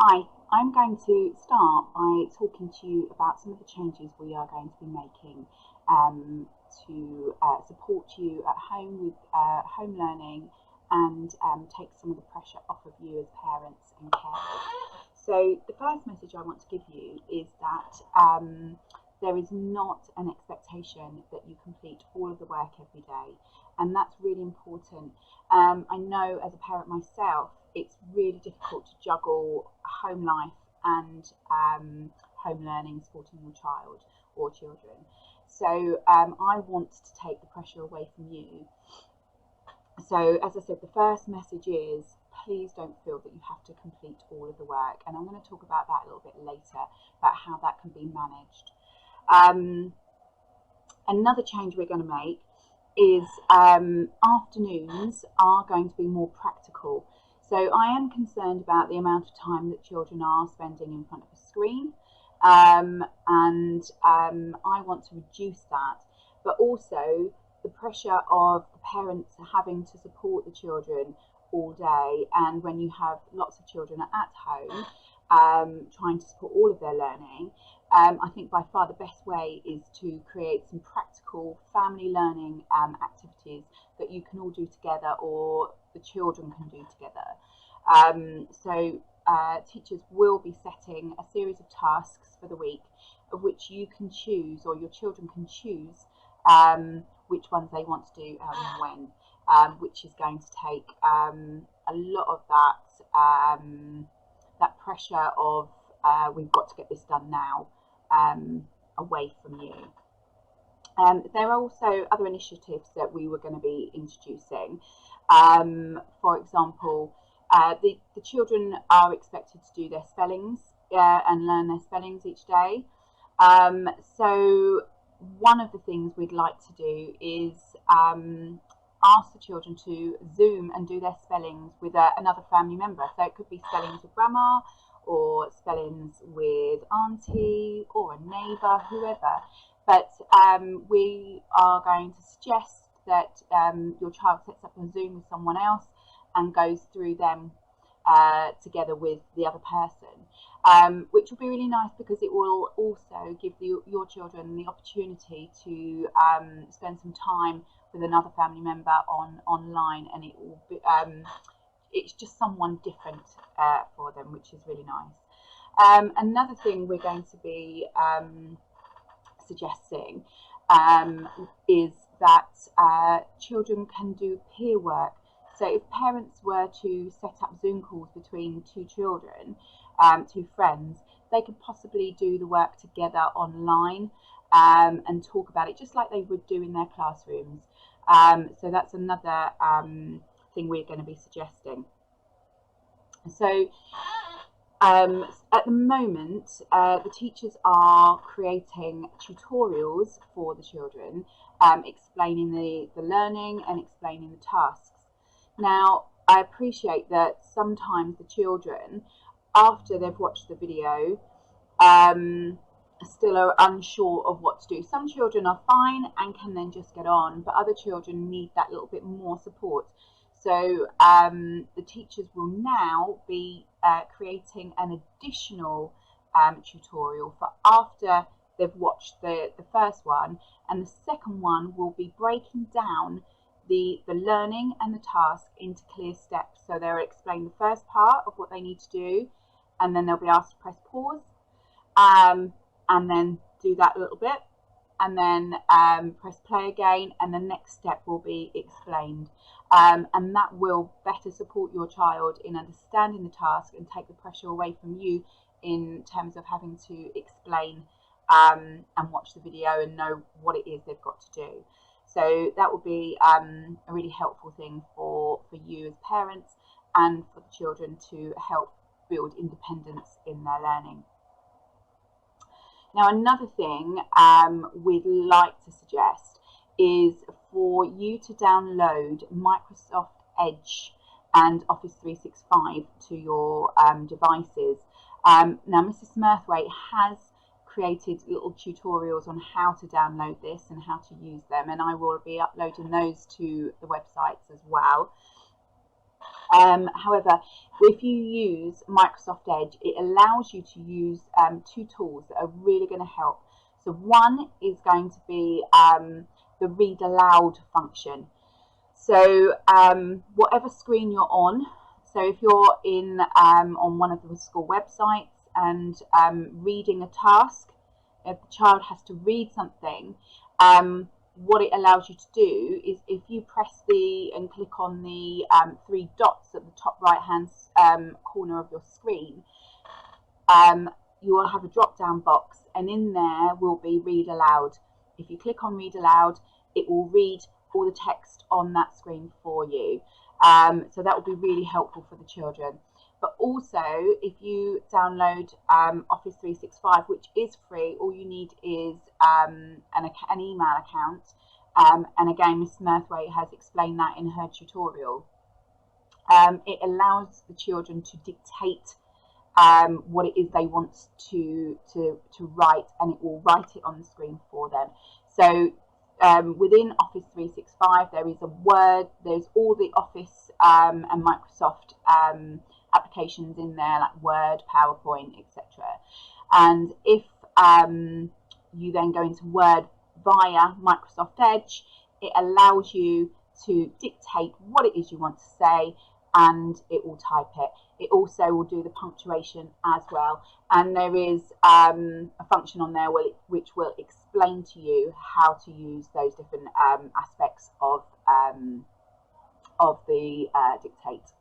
Hi, I'm going to start by talking to you about some of the changes we are going to be making to support you at home with home learning and take some of the pressure off of you as parents and carers. So the first message I want to give you is that there is not an expectation that you complete all of the work every day, and that's really important. I know as a parent myself, it's really difficult to juggle home life and home learning, supporting your child or children. So I want to take the pressure away from you. So as I said, the first message is please don't feel that you have to complete all of the work, and I'm going to talk about that a little bit later, about how that can be managed. Another change we're going to make is afternoons are going to be more practical. So I am concerned about the amount of time that children are spending in front of a screen, and I want to reduce that, but also the pressure of the parents having to support the children all day, and when you have lots of children at home trying to support all of their learning, I think by far the best way is to create some practical family learning activities that you can all do together or the children can do together. So teachers will be setting a series of tasks for the week of which you can choose, or your children can choose which ones they want to do and when, which is going to take a lot of that pressure of we've got to get this done now away from you. There are also other initiatives that we were going to be introducing. For example, the children are expected to do their spellings and learn their spellings each day. So one of the things we'd like to do is ask the children to Zoom and do their spellings with another family member. So it could be spellings with grandma, or spellings with auntie, or a neighbour, whoever. But we are going to suggest that your child sets up a Zoom with someone else and goes through them together with the other person, which will be really nice because it will also give your children the opportunity to spend some time with another family member online, and it will be, it's just someone different for them, which is really nice. Another thing we're going to be suggesting is that children can do peer work. So if parents were to set up Zoom calls between two children, two friends, they could possibly do the work together online and talk about it just like they would do in their classrooms. So that's another thing we're going to be suggesting. So at the moment, the teachers are creating tutorials for the children, explaining the learning and explaining the tasks. Now, I appreciate that sometimes the children, after they've watched the video, still are unsure of what to do. Some children are fine and can then just get on, but other children need that little bit more support. So the teachers will now be creating an additional tutorial for after they've watched the first one, and the second one will be breaking down the learning and the task into clear steps. So they'll explain the first part of what they need to do, and then they'll be asked to press pause and then do that a little bit, and then press play again, and the next step will be explained. And that will better support your child in understanding the task and take the pressure away from you in terms of having to explain and watch the video and know what it is they've got to do. So that will be a really helpful thing for you as parents and for the children to help build independence in their learning. Now, another thing we'd like to suggest is for you to download Microsoft Edge and Office 365 to your devices. Now, Mrs. Smurthwaite has created little tutorials on how to download this and how to use them, and I will be uploading those to the websites as well. However, if you use Microsoft Edge, it allows you to use two tools that are really going to help. So one is going to be the read aloud function. So whatever screen you're on, so if you're in on one of the school websites and reading a task, if the child has to read something, what it allows you to do is if you press and click on the three dots at the top right hand corner of your screen, you will have a drop down box, and in there will be read aloud. If you click on read aloud, it will read all the text on that screen for you. So that will be really helpful for the children. But also, if you download Office 365, which is free, all you need is an email account. And again, Miss Mirthwaite has explained that in her tutorial. It allows the children to dictate what it is they want to write, and it will write it on the screen for them. So within Office 365, there is a Word, there's all the Office and Microsoft applications in there, like Word, PowerPoint, etc. And if you then go into Word via Microsoft Edge, it allows you to dictate what it is you want to say, and it will type it. It also will do the punctuation as well, and there is a function on there which will explain to you how to use those different aspects of the dictate.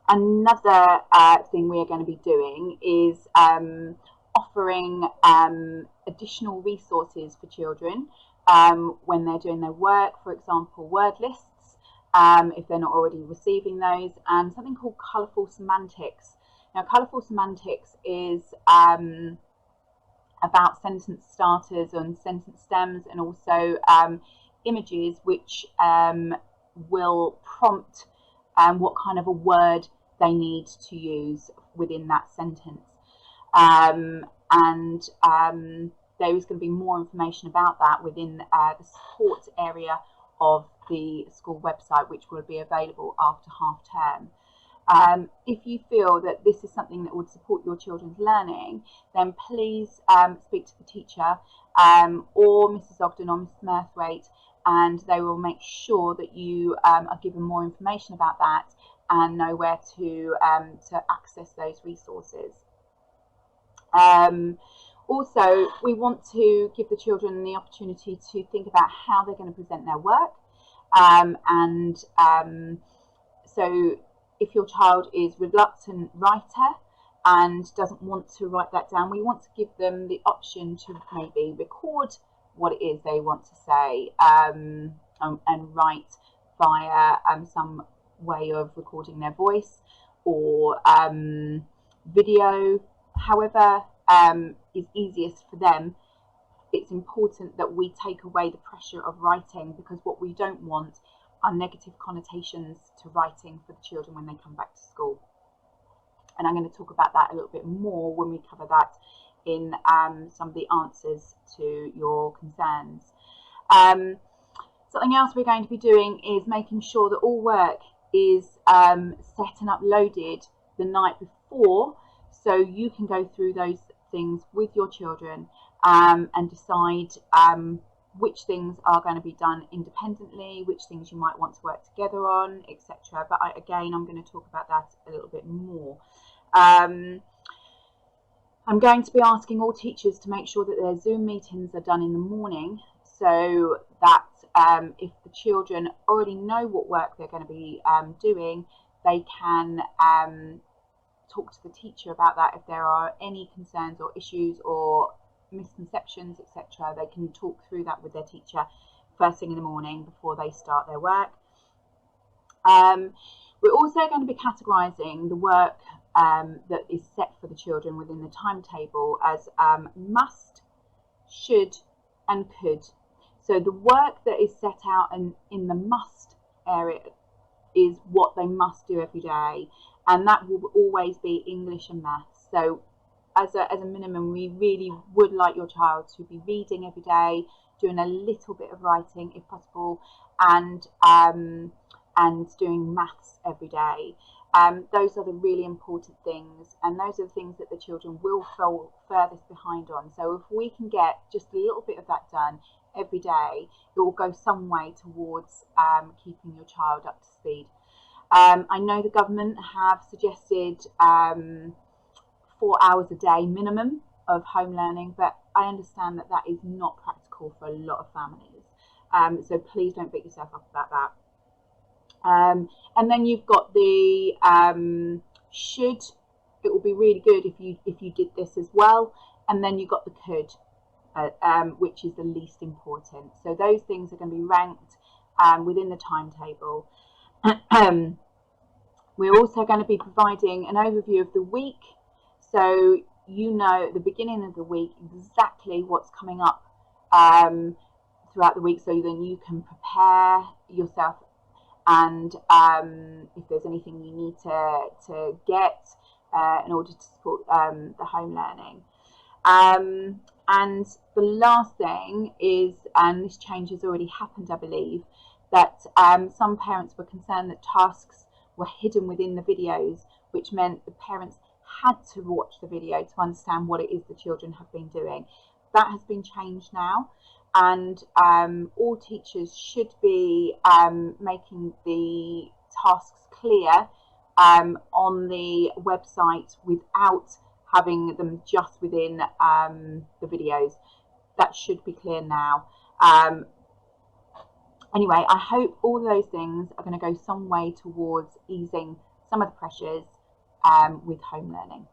Another thing we are going to be doing is offering additional resources for children when they're doing their work, for example, word lists, if they're not already receiving those, and something called colourful semantics. Now, colourful semantics is about sentence starters and sentence stems, and also images which will prompt what kind of a word they need to use within that sentence. There is going to be more information about that within the support area of the school website, which will be available after half term. If you feel that this is something that would support your children's learning, then please speak to the teacher or Mrs. Ogden or Mrs. Mirthwaite, and they will make sure that you are given more information about that and know where to access those resources. Also, we want to give the children the opportunity to think about how they're going to present their work. So if your child is a reluctant writer and doesn't want to write that down, we want to give them the option to maybe record what it is they want to say and write via some way of recording their voice or video, however is easiest for them. It's important that we take away the pressure of writing, because what we don't want are negative connotations to writing for the children when they come back to school. And I'm going to talk about that a little bit more when we cover that in some of the answers to your concerns. Something else we're going to be doing is making sure that all work is set and uploaded the night before, so you can go through those things with your children and decide which things are going to be done independently, which things you might want to work together on, etc. But again, I'm going to talk about that a little bit more. I'm going to be asking all teachers to make sure that their Zoom meetings are done in the morning, so that if the children already know what work they're going to be doing, they can talk to the teacher about that. If there are any concerns or issues or misconceptions, etc., they can talk through that with their teacher first thing in the morning before they start their work. We're also going to be categorising the work that is set for the children within the timetable as must, should and could. So the work that is set out in the must area is what they must do every day, and that will always be English and maths. So as a minimum, we really would like your child to be reading every day, doing a little bit of writing if possible, and and doing maths every day. Those are the really important things, and those are the things that the children will fall furthest behind on. So if we can get just a little bit of that done every day, it will go some way towards keeping your child up to speed. I know the government have suggested 4 hours a day minimum of home learning, but I understand that that is not practical for a lot of families. So please don't beat yourself up about that. And then you've got the should. It would be really good if you did this as well. And then you've got the could, which is the least important. So those things are going to be ranked within the timetable. We're also going to be providing an overview of the week, so you know at the beginning of the week exactly what's coming up throughout the week, so then you can prepare yourself, and if there's anything you need to get in order to support the home learning. And the last thing is, and this change has already happened, I believe, that some parents were concerned that tasks were hidden within the videos, which meant the parents had to watch the video to understand what it is the children have been doing. That has been changed now, and all teachers should be making the tasks clear on the website without having them just within the videos. That should be clear now. Anyway, I hope all those things are going to go some way towards easing some of the pressures with home learning.